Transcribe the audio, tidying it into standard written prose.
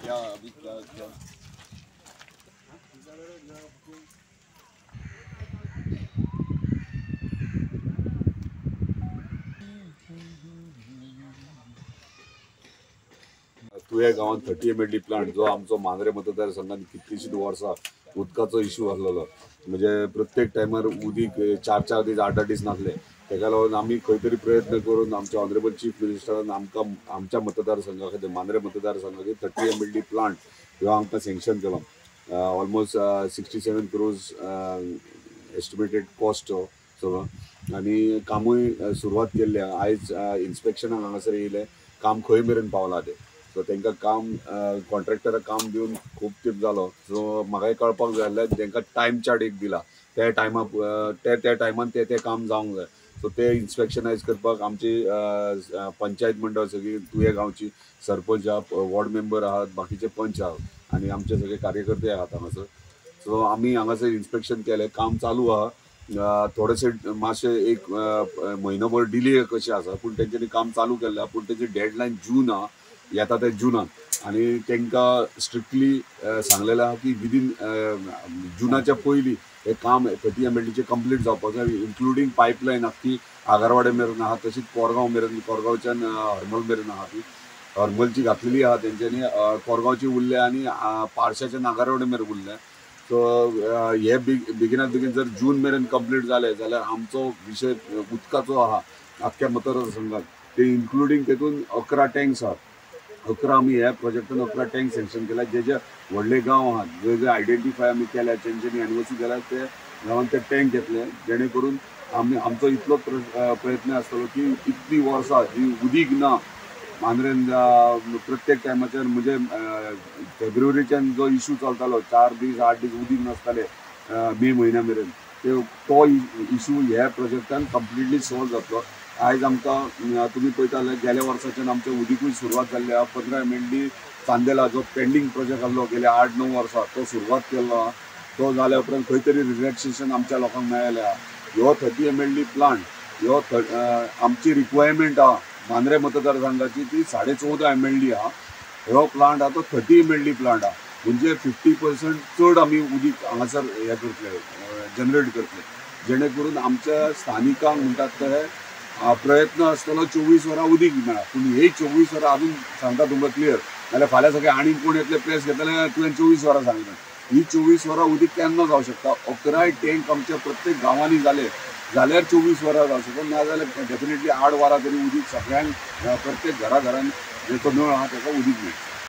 क्या अभी क्या तुझ्या गावात 30 MLD प्लांट जो आमचो मांद्रे मतदारसंघात कितलीशीच वर्सां उदकाचो इश्यू आसलेलो म्हणजे प्रत्येक टायमार उदीक 4 दीस 8 दीस नासले तेका लागून आमी खंय तरी प्रयत्न करून आमच्या ऑनरेबल चीफ मिनिस्टरान आमकां आमच्या मतदारसंघा खातीर मांद्रे मतदारसंघाची 30 MLD प्लांट ह्यो आमकां सँक्शन केलो ऑलमोस्ट 67 crores एस्टिमेटेड कॉस्ट सगळो आनी कामूय सुरवात केल्ली आयज इन्स्पेक्शनाक हांगासर येयले काम खंय मेरेन पावला ते सो तांकां काम कॉन्ट्रॅक्टराक काम दिवन खूब तेंप जालो सो म्हाकाय कळपाक जाय आसलें तांकां टायम चार्ट एक दिला त्या टायमार त्या टायमान ते काम जावंक जाय सो ते इन्स्पेक्शनायज करपाक आमची पंचायत मंडळ सगळी तुये गांवची सरपंच आहात वॉर्ड मेंबर आहात बाकीचे पंच आहात आनी आमचे सगळे कार्यकर्ते आहात हांगासर सो आमी हांगासर इन्स्पेक्शन केलें काम चालू आहा थोडेशे मातशे एक म्हयनोभर डिले कशें आसा पूण तेंच्यांनी काम चालू केल्लें पूण तेजी डेडलायन जून आहा येता ते जुनाक आनी तांकां स्ट्रिक्टली सांगलेलें आहा की विदीन जुनाच्या पयलीं हे काम 30 MLDचे कंप्लीट जावपाक जाय इन्क्लुडींग पायपलायन आख्खी आगारवाडे मेरेन आहा तशीच कोरगांव मेरेन कोरगांवच्यान हरमल मेरेन आहा ती हरमलची घातलेली आहा तेंच्यांनी कोरगांवची उरले आनी पारशाच्यान आगारवाडे मेरेन उरले सो हे बेगिनात बेगीन जर जून मेरेन कंप्लीट जालें जाल्यार आमचो विशय उदकाचो आहा आख्ख्या मतदारसंघात ते इन्क्लुडींग तेतून 11 टँक्स आहात 11 आमी ह्या प्रोजेक्टान 11 टँक सँक्शन केल्या जे व्हडले गांव आहात जे आयडेंटिफाय आमी केल्या तेंच्यांनी एनओसी केल्या ते गांवांत ते टँक घेतले जेणे करून आमचो इतलो प्रयत्न आसतलो की इतली वर्सां जी उदीक ना मांद्रेन प्रत्येक टायमाचेर म्हणजे फेब्रुवारीच्यान जो इश्यू चलतालो 4 दीस 8 दीस उदीक नासताले मे म्हयन्या मेरेन तो इश्यू ह्या प्रोजेक्टान कंप्लिटली सॉल्व जातलो आयज आमकां तुमी पळयताले गेल्या वर्साच्यान आमच्या उदीकूय सुरवात जाल्ली आहा 15 MLD चांदेला जो पेंडींग प्रोजेक्ट आसलो गेल्या 8-9 वर्सां तो सुरवात केल्लो आहा तो जाल्या उपरांत खंय तरी रिलॅक्सेशन आमच्या लोकांक मेळ्ळें आहा ह्यो 30 MLD प्लांट ह्यो आमची रिक्वायरमेंट आहा मांद्रे मतदारसंघाची ती 14.5 MLD आहा ह्यो प्लांट आहा तो 30 MLD प्लांट आहा म्हणजे 50% चड आमी उदीक हांगासर हे करतले जनरेट करतले जेणे करून आमच्या स्थानिकांक म्हणटात ते प्रयत्न आसतलो 24 वरां उदीक मेळा पूण हे 24 वरां अजून सांगता तुमकां क्लियर नाल्यार फाल्यां सगळे आनीक कोण येतले प्लेस घेतले तुवें 24 वरां सांगलें ही 24 वरां उदीक केन्ना जावं शकता 11 टँक आमच्या प्रत्येक गांवांनी जाले जाल्यार 24 वरां जावं शकता नाजाल्यार डेफिनेटली 8 वरां तरी उदीक सगळ्यांक प्रत्येक घरान जो नळ आहा ताका उदीक मेळटा